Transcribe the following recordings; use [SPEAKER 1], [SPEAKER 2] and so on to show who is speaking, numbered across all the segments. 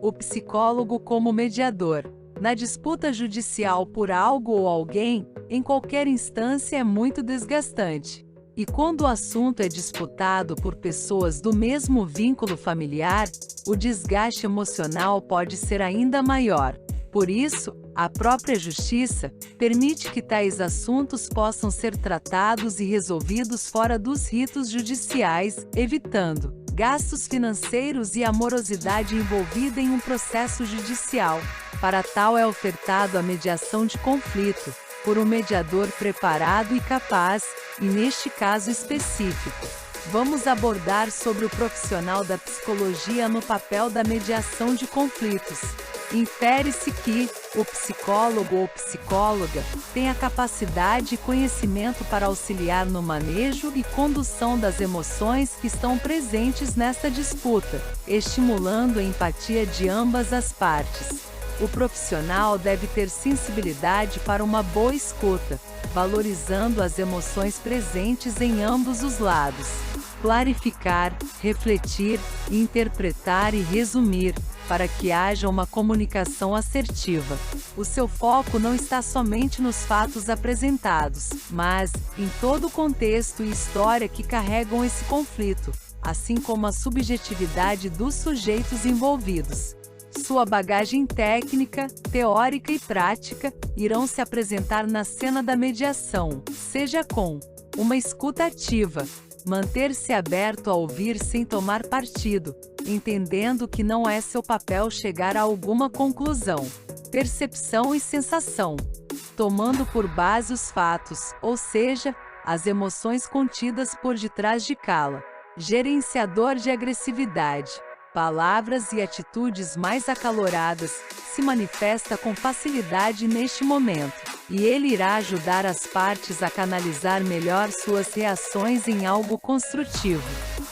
[SPEAKER 1] o psicólogo como mediador. Na disputa judicial por algo ou alguém, em qualquer instância é muito desgastante. E quando o assunto é disputado por pessoas do mesmo vínculo familiar, o desgaste emocional pode ser ainda maior. Por isso, a própria justiça permite que tais assuntos possam ser tratados e resolvidos fora dos ritos judiciais, evitando gastos financeiros e a morosidade envolvida em um processo judicial. Para tal é ofertado a mediação de conflito, por um mediador preparado e capaz, e neste caso específico, vamos abordar sobre o profissional da psicologia no papel da mediação de conflitos. Infere-se que o psicólogo ou psicóloga tem a capacidade e conhecimento para auxiliar no manejo e condução das emoções que estão presentes nesta disputa, estimulando a empatia de ambas as partes. O profissional deve ter sensibilidade para uma boa escuta, valorizando as emoções presentes em ambos os lados. Clarificar, refletir, interpretar e resumir, para que haja uma comunicação assertiva. O seu foco não está somente nos fatos apresentados, mas em todo o contexto e história que carregam esse conflito, assim como a subjetividade dos sujeitos envolvidos. Sua bagagem técnica, teórica e prática irão se apresentar na cena da mediação, seja com uma escuta ativa, manter-se aberto a ouvir sem tomar partido, entendendo que não é seu papel chegar a alguma conclusão. Percepção e sensação, tomando por base os fatos, ou seja, as emoções contidas por detrás de cala. Gerenciador de agressividade, palavras e atitudes mais acaloradas, se manifesta com facilidade neste momento, e ele irá ajudar as partes a canalizar melhor suas reações em algo construtivo.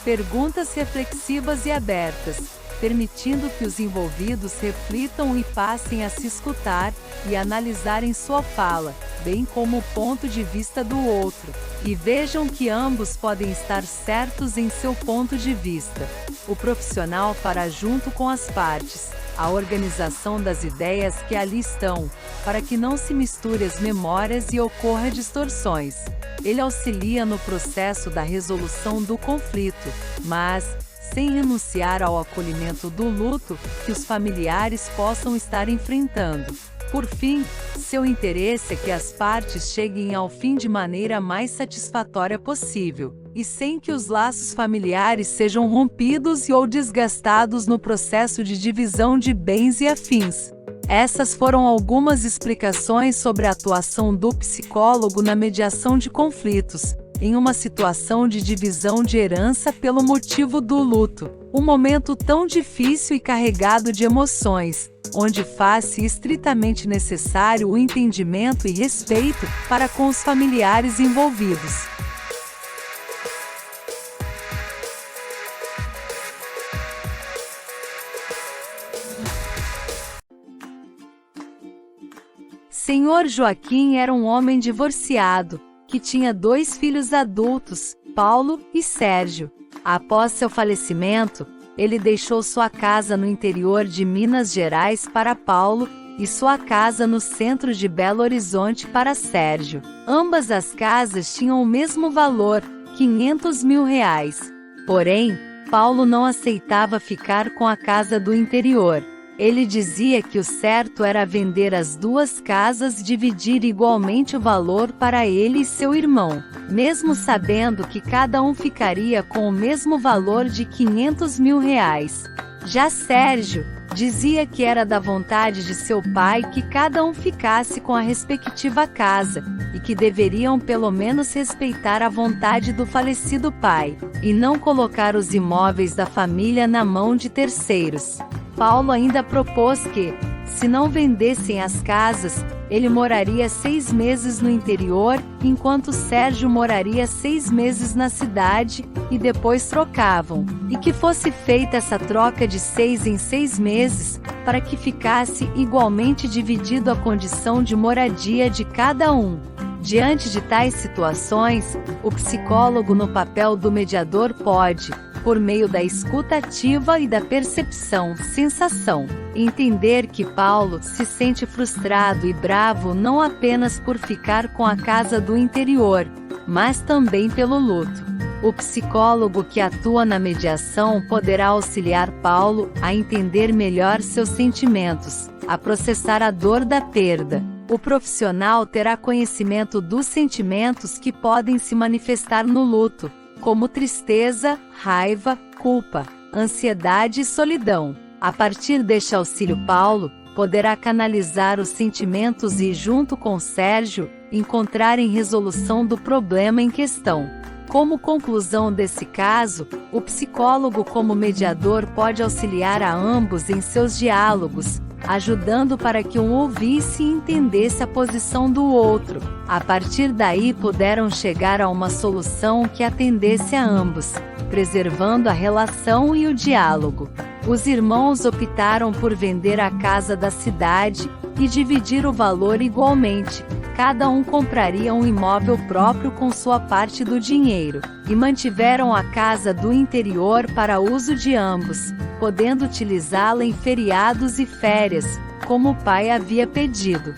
[SPEAKER 1] Perguntas reflexivas e abertas, permitindo que os envolvidos reflitam e passem a se escutar e analisarem sua fala, bem como o ponto de vista do outro, e vejam que ambos podem estar certos em seu ponto de vista. O profissional fará junto com as partes a organização das ideias que ali estão, para que não se misture as memórias e ocorra distorções. Ele auxilia no processo da resolução do conflito, mas sem renunciar ao acolhimento do luto que os familiares possam estar enfrentando. Por fim, seu interesse é que as partes cheguem ao fim de maneira mais satisfatória possível, e sem que os laços familiares sejam rompidos ou desgastados no processo de divisão de bens e afins. Essas foram algumas explicações sobre a atuação do psicólogo na mediação de conflitos, em uma situação de divisão de herança pelo motivo do luto, um momento tão difícil e carregado de emoções, onde faz-se estritamente necessário o entendimento e respeito para com os familiares envolvidos. Senhor Joaquim era um homem divorciado, que tinha 2 filhos adultos, Paulo e Sérgio. Após seu falecimento, ele deixou sua casa no interior de Minas Gerais para Paulo e sua casa no centro de Belo Horizonte para Sérgio. Ambas as casas tinham o mesmo valor, R$500 mil. Porém, Paulo não aceitava ficar com a casa do interior. Ele dizia que o certo era vender as 2 casas e dividir igualmente o valor para ele e seu irmão, mesmo sabendo que cada um ficaria com o mesmo valor de R$500 mil. Já Sérgio dizia que era da vontade de seu pai que cada um ficasse com a respectiva casa, e que deveriam pelo menos respeitar a vontade do falecido pai, e não colocar os imóveis da família na mão de terceiros. Paulo ainda propôs que, se não vendessem as casas, ele moraria 6 meses no interior, enquanto Sérgio moraria 6 meses na cidade, e depois trocavam, e que fosse feita essa troca de 6 em 6 meses, para que ficasse igualmente dividido a condição de moradia de cada um. Diante de tais situações, o psicólogo no papel do mediador pode, por meio da escuta ativa e da percepção-sensação, entender que Paulo se sente frustrado e bravo não apenas por ficar com a casa do interior, mas também pelo luto. O psicólogo que atua na mediação poderá auxiliar Paulo a entender melhor seus sentimentos, a processar a dor da perda. O profissional terá conhecimento dos sentimentos que podem se manifestar no luto, como tristeza, raiva, culpa, ansiedade e solidão. A partir deste auxílio, Paulo poderá canalizar os sentimentos e, junto com Sérgio, encontrarem resolução do problema em questão. Como conclusão desse caso, o psicólogo como mediador pode auxiliar a ambos em seus diálogos, ajudando para que um ouvisse e entendesse a posição do outro. A partir daí puderam chegar a uma solução que atendesse a ambos, preservando a relação e o diálogo. Os irmãos optaram por vender a casa da cidade e dividir o valor igualmente. Cada um compraria um imóvel próprio com sua parte do dinheiro, e mantiveram a casa do interior para uso de ambos, podendo utilizá-la em feriados e férias, como o pai havia pedido.